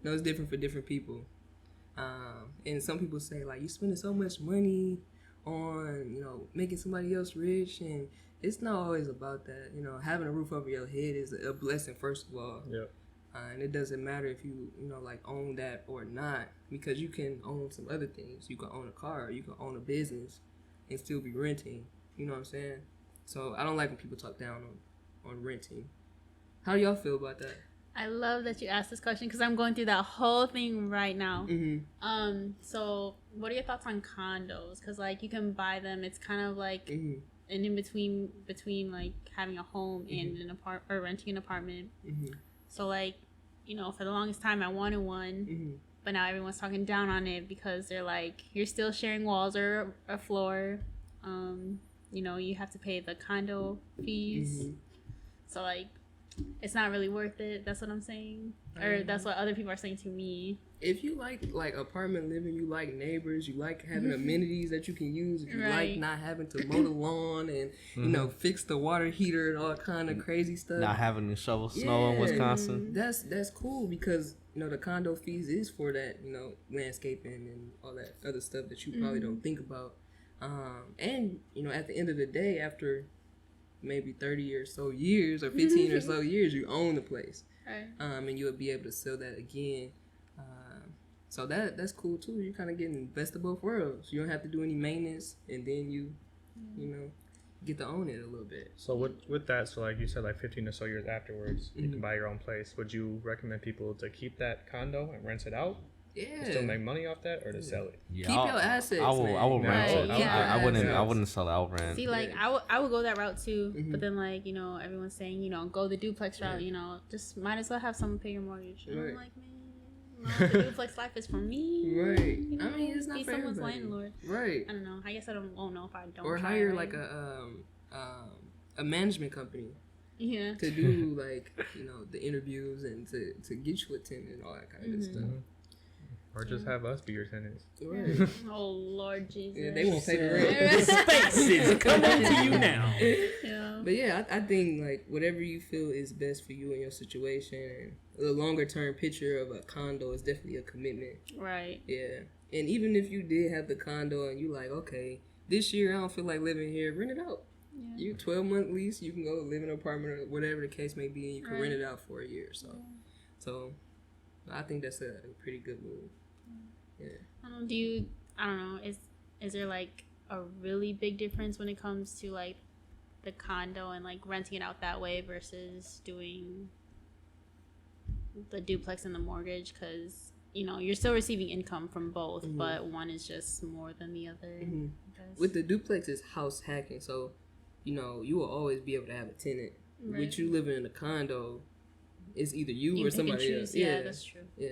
No, it's different for different people. And some people say, like, you spending so much money on, you know, making somebody else rich, and it's not always about that. You know, having a roof over your head is a blessing, first of all. Yep. And it doesn't matter if you know, like, own that or not, because you can own some other things. You can own a car, you can own a business, and still be renting. You know what I'm saying? So I don't like when people talk down on renting. How do y'all feel about that? I love that you asked this question because I'm going through that whole thing right now. So what are your thoughts on condos? Because, like, you can buy them. It's kind of like an in between like having a home and an or renting an apartment. So, like, you know, for the longest time I wanted one, but now everyone's talking down on it because they're like, you're still sharing walls or a floor. You know, you have to pay the condo fees. So, like, it's not really worth it. That's what I'm saying. Or that's what other people are saying to me. If you like apartment living, you like neighbors, you like having amenities that you can use, if you like not having to mow the lawn and, you know, fix the water heater and all kind of crazy stuff. Not having to shovel snow in Wisconsin. That's cool because, you know, the condo fees is for that, you know, landscaping and all that other stuff that you probably don't think about. And, you know, at the end of the day, after maybe 30 or so years or 15 or so years, you own the place. Right. And you'll be able to sell that again. So that's cool too. You're kind of getting best of both worlds. You don't have to do any maintenance, and then you know, get to own it a little bit. So with that, so like you said, like 15 or so years afterwards, you can buy your own place. Would you recommend people to keep that condo and rent it out? Yeah. And still make money off that, or to sell it? Yeah, Keep your assets. I will rent. Right, yeah. I wouldn't sell it. I'll rent. See, like, I would go that route too, but then, like, you know, everyone's saying, you know, go the duplex route. You know, just might as well have someone pay your mortgage. And I'm like, man, no, the duplex life is for me. Right. You know, I mean, it's not be for someone's everybody. landlord. Right. I don't know. I guess won't know if I don't. Or try, hire right? like a management company Yeah. to do like, you know, the interviews and to get you a tenant and all that kind of stuff. Or just have us be your tenants. Right. Oh, Lord Jesus. Yeah, they won't pay the rent. Spaces coming to you now. Yeah. But yeah, I think like whatever you feel is best for you and your situation, and the longer term picture of a condo is definitely a commitment. Right. Yeah. And even if you did have the condo and you like, okay, this year I don't feel like living here, rent it out. Yeah. You 12-month lease, you can go live in an apartment or whatever the case may be, and you can rent it out for a year. So I think that's a pretty good move. Yeah. I don't know, is there like a really big difference when it comes to like the condo and like renting it out that way versus doing the duplex and the mortgage? Because, you know, you're still receiving income from both, but one is just more than the other. With the duplex, it's house hacking, so, you know, you will always be able to have a tenant. Right. With you living in a condo, it's either you or can somebody choose. else. Yeah, that's true. Yeah.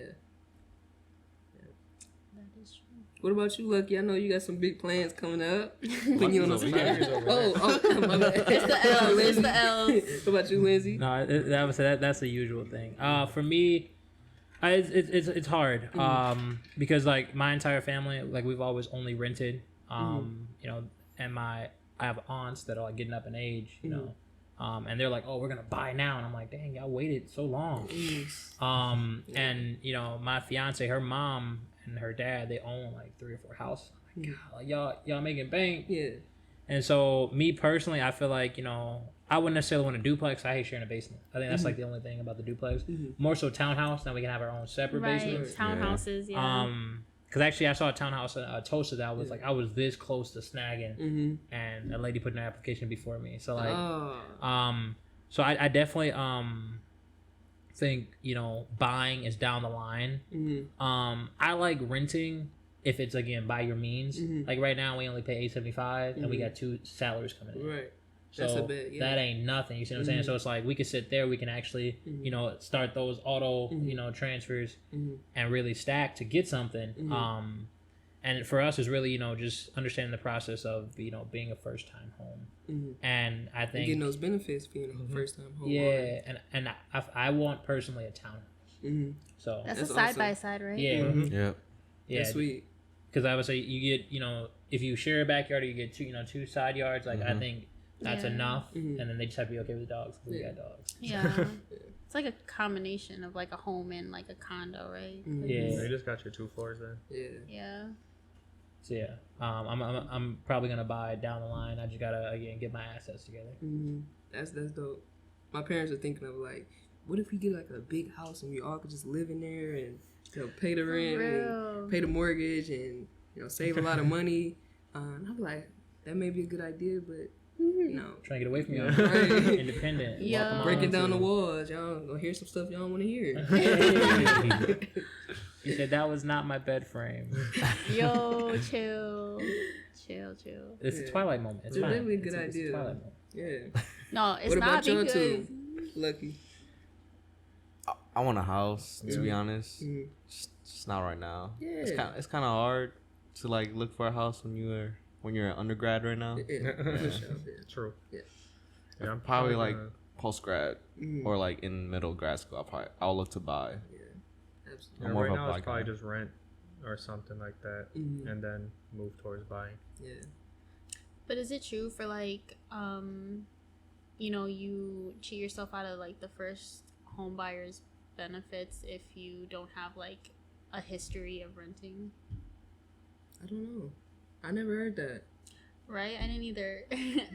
That is true. What about you, Lucky? I know you got some big plans coming up. Putting you on the Lucky's spot. over there. Oh, my bad. It's the L's. It's the L's. What about you, Lindsay? No, that's the usual thing. For me, it's hard. Because like my entire family, like we've always only rented. You know, and I have aunts that are like getting up in age. You know. And they're like, oh, we're gonna buy now, and I'm like, dang, y'all waited so long. And you know, my fiance, her mom and her dad, they own like 3 or 4 houses. I'm like, God, like y'all making bank. Yeah. And so me personally, I feel like, you know, I wouldn't necessarily want a duplex. I hate sharing a basement. I think that's like the only thing about the duplex. More so townhouse, then we can have our own separate basement. Townhouses, yeah. Because actually I saw a townhouse in Tulsa that was like, I was this close to snagging, and a lady put in an application before me. So like, so I definitely think, you know, buying is down the line. I like renting if it's, again, by your means. Like right now we only pay $875 and we got 2 salaries coming in. Right. So that's a bit, yeah. that ain't nothing. You see what I'm saying? So it's like we could sit there, we can actually, you know, start those auto, you know, transfers and really stack to get something. And and for us is really just understanding the process of being a first time home. And I think getting those benefits being a first time home. Yeah, and I want personally a townhouse. So That's a That's side awesome. by side, right? yeah, Yeah. yeah, That's sweet. because I would say you get if you share a backyard or you get two side yards, like I think that's Yeah. enough, and then they just have to be okay with the dogs. 'Cause we got dogs. Yeah. It's like a combination of like a home and like a condo, right? Yeah. You just got your 2 floors then. Yeah. Yeah. So yeah, I'm probably gonna buy down the line. I just gotta again get my assets together. That's dope. My parents are thinking of like, what if we get like a big house and we all could just live in there and pay the rent real. and pay the mortgage and save a lot of money. And I'm like, that may be a good idea, but Trying to get away from you. Right. Independent. Yeah. Welcome breaking on down to- the walls, y'all gonna hear some stuff y'all don't want to hear. Hey. You said that was not my bed frame. Yo, chill. It's a Twilight moment. It's It's fine. really a good It's a idea. Twilight moment. Yeah. No, it's What not about y'all because two? Lucky. I want a house, to be honest. Mhm. Just not right now. Yeah. It's kind of hard to like look for a house when you're an undergrad right now. Yeah, for sure. Yeah. True. Yeah. Yeah, I'm Probably like gonna- post grad or like in middle grad school. I'll look to buy. Absolutely. I'm yeah, more right of a now it's black probably guy. just rent or something like that, Mhm. and then move towards buying. Yeah. But is it true for like you cheat yourself out of like the first home buyer's benefits if you don't have like a history of renting? I don't know. I never heard that. Right? I didn't either.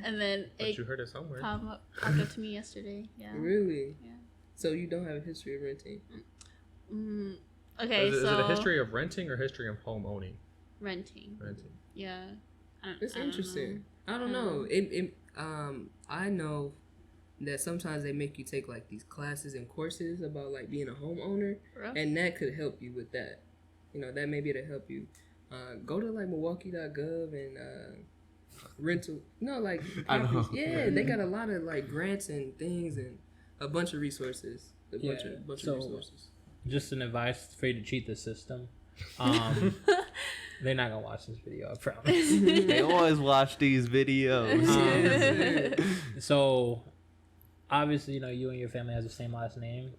And then But it you heard it somewhere. popped up to me yesterday. Yeah. Really? Yeah. So you don't have a history of renting? Okay, Is so it a history of renting or history of home owning? renting. Renting. Yeah. It's I don't interesting. know. I don't know. I know that sometimes they make you take like these classes and courses about like being a homeowner, Bro. and that could help you with that. That may be able to help you. Go to like Milwaukee.gov and rental. No, like I know. properties. Yeah, they got a lot of like grants and things and a bunch of resources. Yeah, Bunch so- of resources. Just an advice for you to cheat the system. They're not gonna watch this video, I promise. They always watch these videos. So obviously, you and your family has the same last name,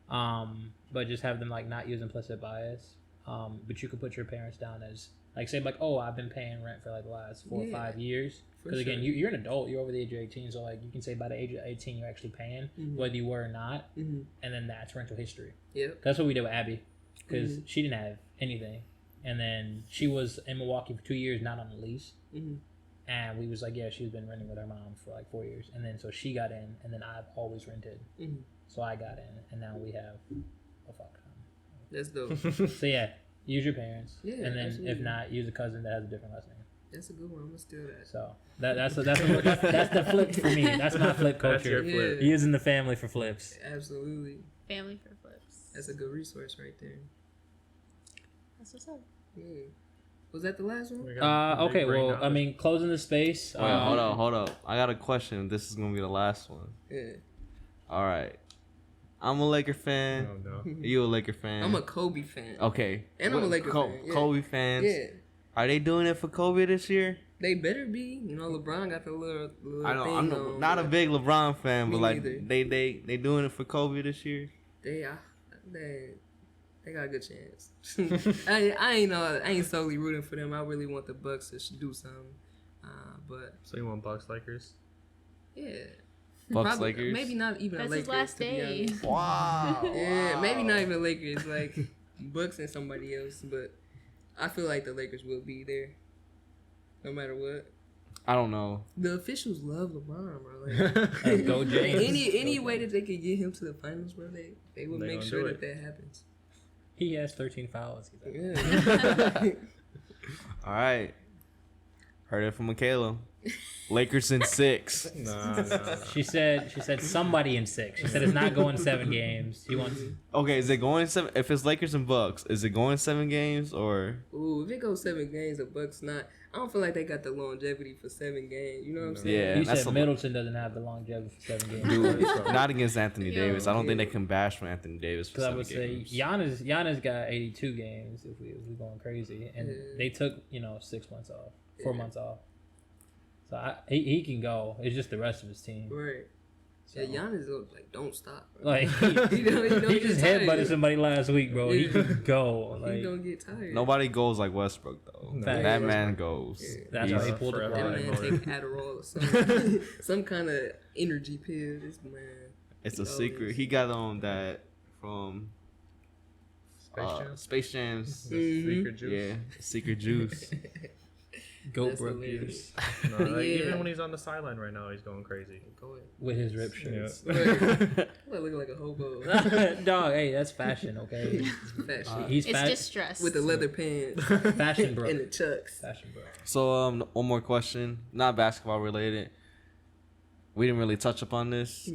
but just have them like not use implicit bias. But you could put your parents down as like say like, oh, I've been paying rent for like the last 4 or 5 years. Because again, you're an adult, you're over the age of 18, so like you can say by the age of 18 you're actually paying, whether you were or not, and then that's rental history. Yep. That's what we did with Abby, because she didn't have anything, and then she was in Milwaukee for 2 years, not on a lease, and we was like, yeah, she's been renting with her mom for like 4 years, and then so she got in, and then I've always rented, so I got in, and now we have a fuck ton. That's dope. So yeah, use your parents, Yeah, and then absolutely. if not, use a cousin that has a different last name. That's a good one. I'm gonna steal that. So that's the flip for me. That's my flip That's culture. your flip. Yeah. Using the family for flips. Absolutely. Family for flips. That's a good resource right there. That's what's up. Yeah. Was that the last one? We got big Okay, brain well, I knowledge. mean, closing the space. Wait, hold up. I got a question. This is gonna be the last one. Yeah. All right. I'm a Laker fan. Oh no. You a Laker fan? I'm a Kobe fan. Okay. And I'm a Laker fan, yeah. Kobe fans. Yeah. Are they doing it for Kobe this year? They better be. LeBron got the little I know. thing I'm on, not a but big LeBron fan, but Me like neither. they doing it for Kobe this year. They got a good chance. I ain't solely rooting for them. I really want the Bucks to do something. But So you want Bucks Lakers? yeah. Bucks Probably- Lakers. Maybe not even That's Lakers. his last to be day. honest. Wow. Yeah, maybe not even Lakers. Like Bucks and somebody else. But I feel like the Lakers will be there, no matter what. I don't know. The officials love LeBron, bro. Like, Let's go, James. any way that they could get him to the finals, bro, they will They make gonna sure do that that happens. He has 13 fouls. Yeah. All right. Heard it from Kaylah. Lakers in 6. Nah. She said somebody in 6. She said it's not going 7 games. He wants. Okay, is it going 7? If it's Lakers and Bucks, is it going 7 games or? Ooh, if it goes 7 games, the Bucks not. I don't feel like they got the longevity for 7 games. You know what I'm saying? Yeah, You that's said Middleton doesn't have the longevity for 7 games. Dude, not against Anthony Yo. Davis. I don't think they can bash for Anthony Davis for Because I 7 would games. say Giannis got 82 games if we going crazy, and they took 6 months off, 4 months off. So he can go. It's just the rest of his team. Right. So, Yeah, Giannis like don't stop. Bro. like he just headbutted somebody last week, bro. He can go. He Like don't get tired. Nobody goes like Westbrook though. No. That man goes. Yeah. that's He's- why he pulled the forever. That plug. man take Adderall or something. Some kind of energy pill. This man. It's a He secret. always- He got on that from Space Jam's. Secret juice. Yeah, secret juice. Goat That's broke hilarious. juice No, like, Yeah. Even when he's on the sideline right now, he's going crazy. Go ahead. with his rip shirts. I look like a hobo. Dog, hey, that's fashion, okay? Fat shit. He's It's fat, distressed. With the leather pants fashion bro. and the chucks. Fashion bro. So one more question, not basketball related. We didn't really touch upon this.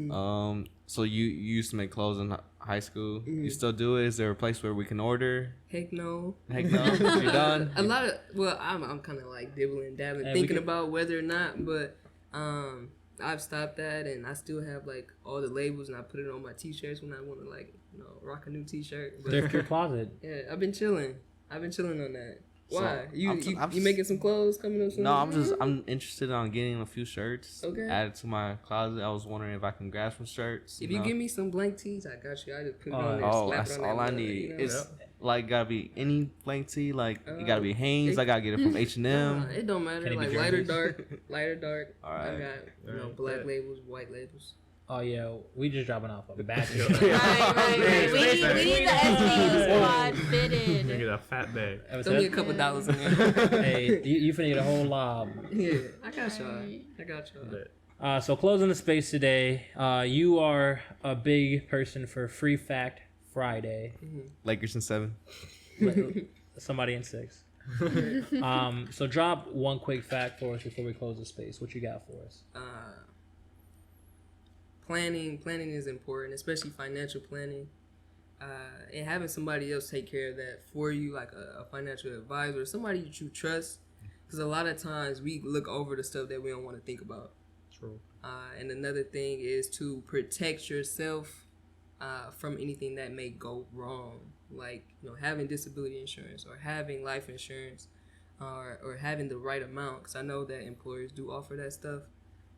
So you used to make clothes in high school. You still do it? Is there a place where we can order? Heck no. Heck no, you're done. A lot of I'm kind of like dabbling, Hey, we thinking can- about whether or not, but I've stopped that, and I still have like all the labels, and I put it on my t-shirts when I want to like rock a new t-shirt. But Thrift your closet. yeah, I've been chilling on that. Why? So, You I'm you making some clothes coming up soon? No, I'm interested on getting a few shirts Okay. added to my closet. I was wondering if I can grab some shirts. If you give me some blank tees, I got you. I just put it Oh, on there. Oh, slap that's it on all that I mug, need. you know? It's like gotta be any blank tee. Like it gotta be Uh, Hanes. I gotta get it from H&M. It don't matter. Can it be Like lighter jerseys? dark. All I right. got black labels, white labels. Oh yeah, we just dropping off a batch. Yeah. of Right. We need the SBU squad You fitted. get a fat bag. Throw me a couple dollars in there. Hey, you finna get a whole lob. Yeah, I got y'all. So closing the space today. You are a big person for Free Fact Friday. Lakers in 7. Somebody in 6. So drop one quick fact for us before we close the space. What you got for us? Planning is important, especially financial planning. And having somebody else take care of that for you, like a financial advisor, somebody that you trust. Because a lot of times we look over the stuff that we don't want to think about. True. And another thing is to protect yourself from anything that may go wrong, like having disability insurance or having life insurance, or having the right amount. Because I know that employers do offer that stuff,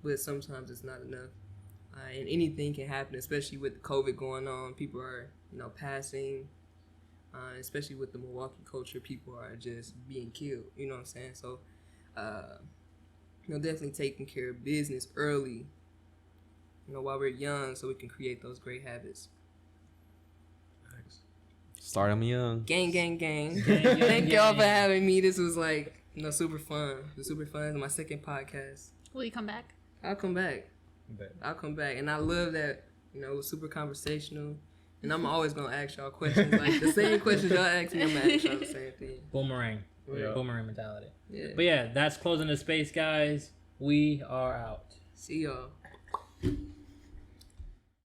but sometimes it's not enough. And anything can happen, especially with COVID going on. People are, passing. Especially with the Milwaukee culture, people are just being killed. You know what I'm saying? So, definitely taking care of business early. While we're young, so we can create those great habits. Start them young. Gang. gang, Thank y'all gang. for having me. This was like, super fun. It was super fun. It's my second podcast. Will you come back? I'll come back. And I love that, it was super conversational. And I'm always going to ask y'all questions. Like, the same questions y'all ask me, I'm going to ask y'all the same thing. Boomerang. Yeah. Boomerang mentality. Yeah. But yeah, that's closing the space, guys. We are out. See y'all.